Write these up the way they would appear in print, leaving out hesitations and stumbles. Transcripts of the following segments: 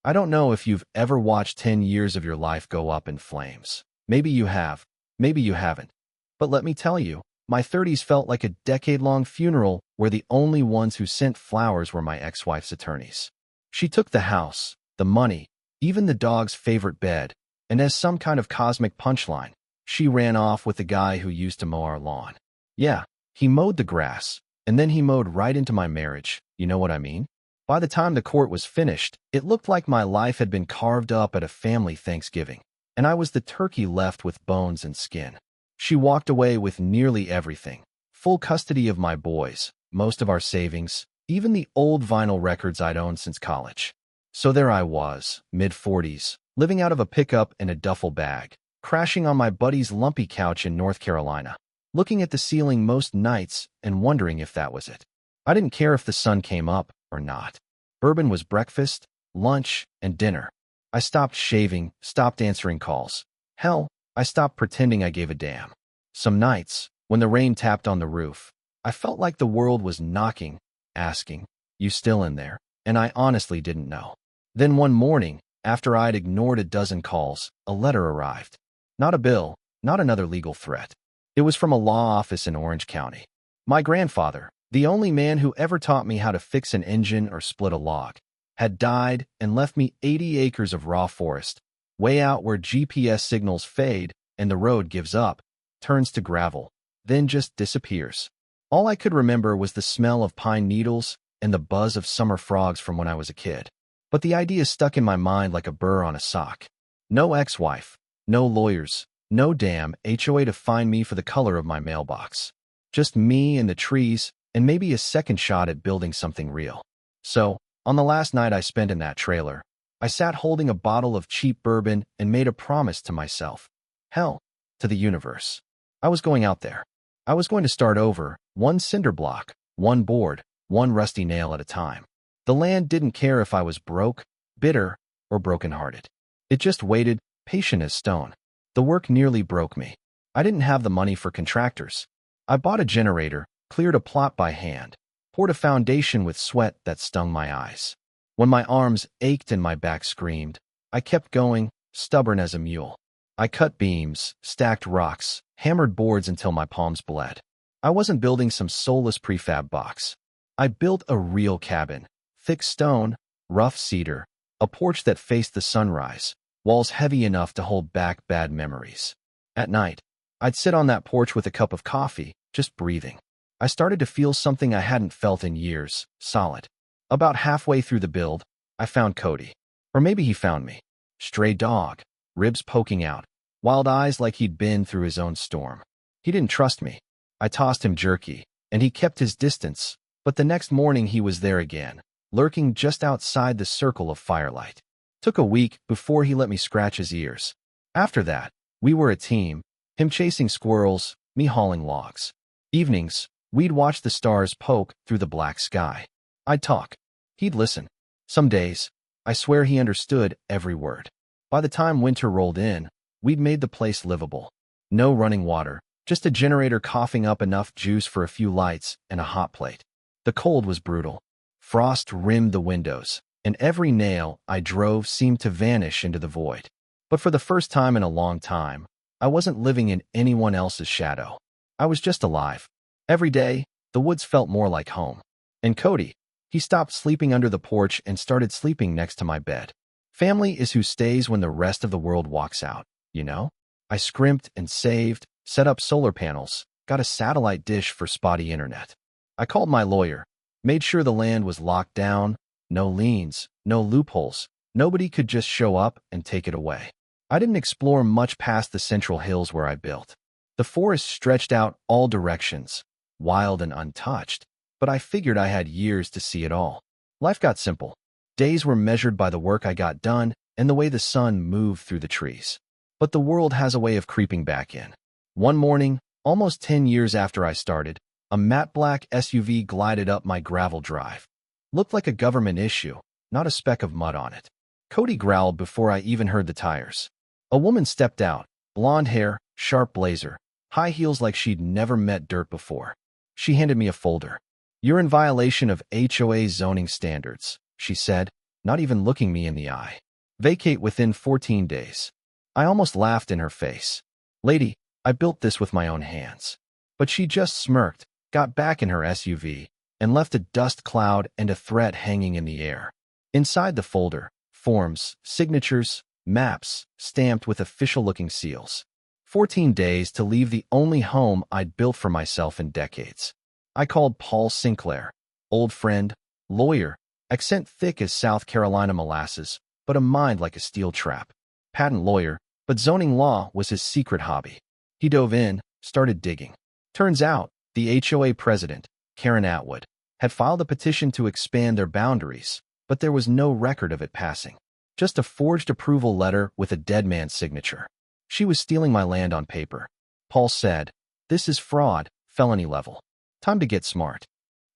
I don't know if you've ever watched 10 years of your life go up in flames. Maybe you have, maybe you haven't. But let me tell you, my 30s felt like a decade-long funeral where the only ones who sent flowers were my ex-wife's attorneys. She took the house, the money, even the dog's favorite bed, and as some kind of cosmic punchline, she ran off with the guy who used to mow our lawn. Yeah, he mowed the grass, and then he mowed right into my marriage, you know what I mean? By the time the court was finished, it looked like my life had been carved up at a family Thanksgiving, and I was the turkey left with bones and skin. She walked away with nearly everything, full custody of my boys, most of our savings, even the old vinyl records I'd owned since college. So there I was, mid-40s, living out of a pickup in a duffel bag, crashing on my buddy's lumpy couch in North Carolina, looking at the ceiling most nights and wondering if that was it. I didn't care if the sun came up or not. Bourbon was breakfast, lunch, and dinner. I stopped shaving, stopped answering calls. Hell, I stopped pretending I gave a damn. Some nights, when the rain tapped on the roof, I felt like the world was knocking, asking, "You still in there?" And I honestly didn't know. Then one morning, after I'd ignored a dozen calls, a letter arrived. Not a bill, not another legal threat. It was from a law office in Orange County. My grandfather, the only man who ever taught me how to fix an engine or split a log, had died and left me 80 acres of raw forest, way out where GPS signals fade and the road gives up, turns to gravel, then just disappears. All I could remember was the smell of pine needles and the buzz of summer frogs from when I was a kid. But the idea stuck in my mind like a burr on a sock. No ex-wife, no lawyers, no damn HOA to find me for the color of my mailbox. Just me and the trees, and maybe a second shot at building something real. So, on the last night I spent in that trailer, I sat holding a bottle of cheap bourbon and made a promise to myself. Hell, to the universe. I was going out there. I was going to start over, one cinder block, one board, one rusty nail at a time. The land didn't care if I was broke, bitter, or brokenhearted. It just waited, patient as stone. The work nearly broke me. I didn't have the money for contractors. I bought a generator, cleared a plot by hand, poured a foundation with sweat that stung my eyes. When my arms ached and my back screamed, I kept going, stubborn as a mule. I cut beams, stacked rocks, hammered boards until my palms bled. I wasn't building some soulless prefab box. I built a real cabin, thick stone, rough cedar, a porch that faced the sunrise, walls heavy enough to hold back bad memories. At night, I'd sit on that porch with a cup of coffee, just breathing. I started to feel something I hadn't felt in years, solid. About halfway through the build, I found Cody. Or maybe he found me. Stray dog, ribs poking out, wild eyes like he'd been through his own storm. He didn't trust me. I tossed him jerky, and he kept his distance, but the next morning he was there again, lurking just outside the circle of firelight. Took a week before he let me scratch his ears. After that, we were a team, him chasing squirrels, me hauling logs. Evenings, we'd watch the stars poke through the black sky. I'd talk. He'd listen. Some days, I swear he understood every word. By the time winter rolled in, we'd made the place livable. No running water, just a generator coughing up enough juice for a few lights and a hot plate. The cold was brutal. Frost rimmed the windows, and every nail I drove seemed to vanish into the void. But for the first time in a long time, I wasn't living in anyone else's shadow. I was just alive. Every day, the woods felt more like home. And Cody, he stopped sleeping under the porch and started sleeping next to my bed. Family is who stays when the rest of the world walks out, you know? I scrimped and saved, set up solar panels, got a satellite dish for spotty internet. I called my lawyer, made sure the land was locked down, no liens, no loopholes. Nobody could just show up and take it away. I didn't explore much past the central hills where I built. The forest stretched out all directions, wild and untouched, but I figured I had years to see it all. Life got simple. Days were measured by the work I got done and the way the sun moved through the trees. But the world has a way of creeping back in. One morning, almost 10 years after I started, a matte black SUV glided up my gravel drive. Looked like a government issue, not a speck of mud on it. Cody growled before I even heard the tires. A woman stepped out, blonde hair, sharp blazer, high heels like she'd never met dirt before. She handed me a folder. "You're in violation of HOA zoning standards," she said. not even looking me in the eye. Vacate within 14 days. I almost laughed in her face. Lady, I built this with my own hands. But she just smirked, got back in her SUV, and left a dust cloud and a threat hanging in the air. Inside the folder, forms, signatures, maps, stamped with official-looking seals. 14 days to leave the only home I'd built for myself in decades. I called Paul Sinclair, old friend, lawyer, accent thick as South Carolina molasses, but a mind like a steel trap. Patent lawyer, but zoning law was his secret hobby. He dove in, started digging. Turns out, the HOA president, Karen Atwood, had filed a petition to expand their boundaries, but there was no record of it passing. Just a forged approval letter with a dead man's signature. She was stealing my land on paper. Paul said, "This is fraud, felony level. Time to get smart."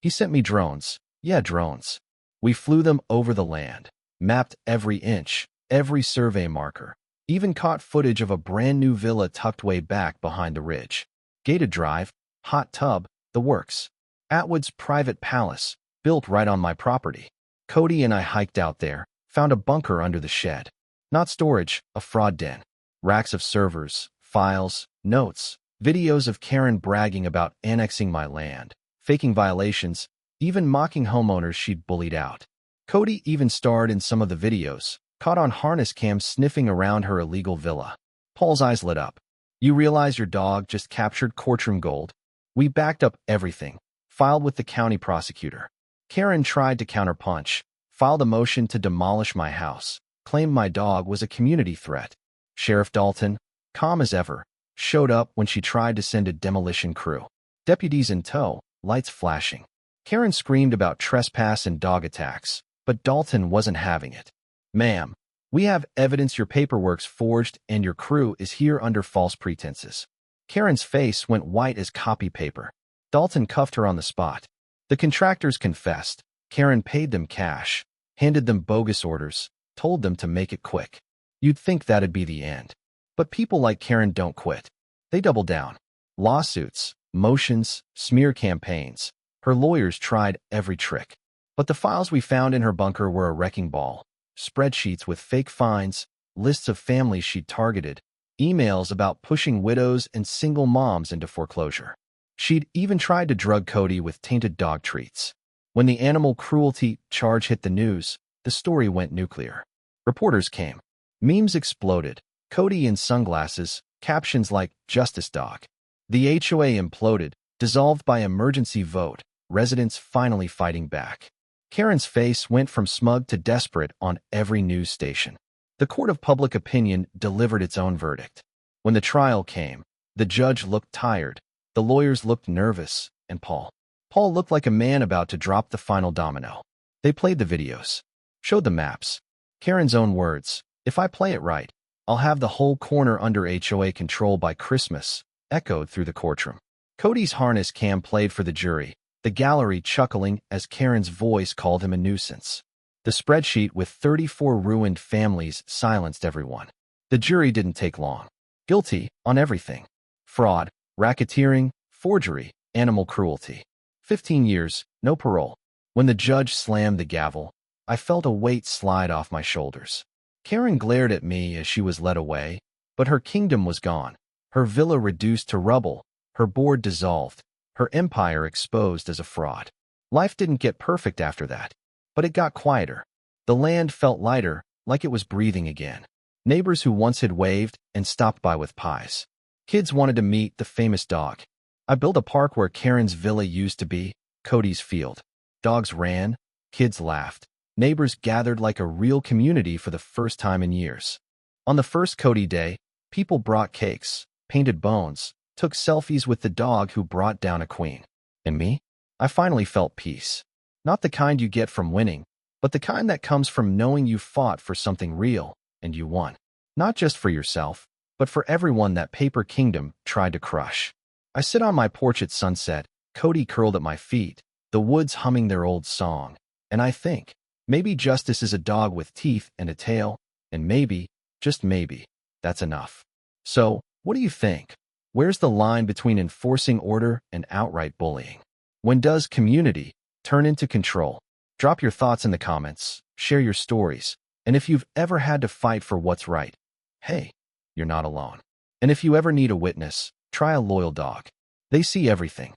He sent me drones. Yeah, drones. We flew them over the land, mapped every inch, every survey marker, even caught footage of a brand new villa tucked way back behind the ridge. Gated drive, hot tub, the works. Atwood's private palace, built right on my property. Cody and I hiked out there, found a bunker under the shed. Not storage, a fraud den. Racks of servers, files, notes, videos of Karen bragging about annexing my land, faking violations, even mocking homeowners she'd bullied out. Cody even starred in some of the videos, caught on harness cam sniffing around her illegal villa. Paul's eyes lit up. "You realize your dog just captured courtroom gold?" We backed up everything, filed with the county prosecutor. Karen tried to counterpunch, filed a motion to demolish my house, claimed my dog was a community threat. Sheriff Dalton, calm as ever, showed up when she tried to send a demolition crew. Deputies in tow, lights flashing. Karen screamed about trespass and dog attacks, but Dalton wasn't having it. "Ma'am, we have evidence your paperwork's forged and your crew is here under false pretenses." Karen's face went white as copy paper. Dalton cuffed her on the spot. The contractors confessed. Karen paid them cash, handed them bogus orders, told them to make it quick. You'd think that'd be the end. But people like Karen don't quit. They double down. Lawsuits, motions, smear campaigns. Her lawyers tried every trick. But the files we found in her bunker were a wrecking ball. Spreadsheets with fake fines, lists of families she'd targeted, emails about pushing widows and single moms into foreclosure. She'd even tried to drug Cody with tainted dog treats. When the animal cruelty charge hit the news, the story went nuclear. Reporters came. Memes exploded. Cody in sunglasses, captions like, "Justice Dog." The HOA imploded, dissolved by emergency vote, residents finally fighting back. Karen's face went from smug to desperate on every news station. The court of public opinion delivered its own verdict. When the trial came, the judge looked tired, the lawyers looked nervous, and Paul looked like a man about to drop the final domino. They played the videos, showed the maps. Karen's own words, "If I play it right, I'll have the whole corner under HOA control by Christmas," echoed through the courtroom. Cody's harness cam played for the jury, the gallery chuckling as Karen's voice called him a nuisance. The spreadsheet with 34 ruined families silenced everyone. The jury didn't take long. Guilty on everything. Fraud, racketeering, forgery, animal cruelty. 15 years, no parole. When the judge slammed the gavel, I felt a weight slide off my shoulders. Karen glared at me as she was led away, but her kingdom was gone, her villa reduced to rubble, her board dissolved, her empire exposed as a fraud. Life didn't get perfect after that, but it got quieter. The land felt lighter, like it was breathing again. Neighbors who once had waved and stopped by with pies. Kids wanted to meet the famous dog. I built a park where Karen's villa used to be, Cody's field. Dogs ran, kids laughed. Neighbors gathered like a real community for the first time in years. On the first Cody day, people brought cakes, painted bones, took selfies with the dog who brought down a queen. And me? I finally felt peace. Not the kind you get from winning, but the kind that comes from knowing you fought for something real, and you won. Not just for yourself, but for everyone that paper kingdom tried to crush. I sit on my porch at sunset, Cody curled at my feet, the woods humming their old song, and I think, maybe justice is a dog with teeth and a tail, and maybe, just maybe, that's enough. So, what do you think? Where's the line between enforcing order and outright bullying? When does community turn into control? Drop your thoughts in the comments. share your stories. And if you've ever had to fight for what's right, hey, you're not alone. And if you ever need a witness, try a loyal dog. They see everything.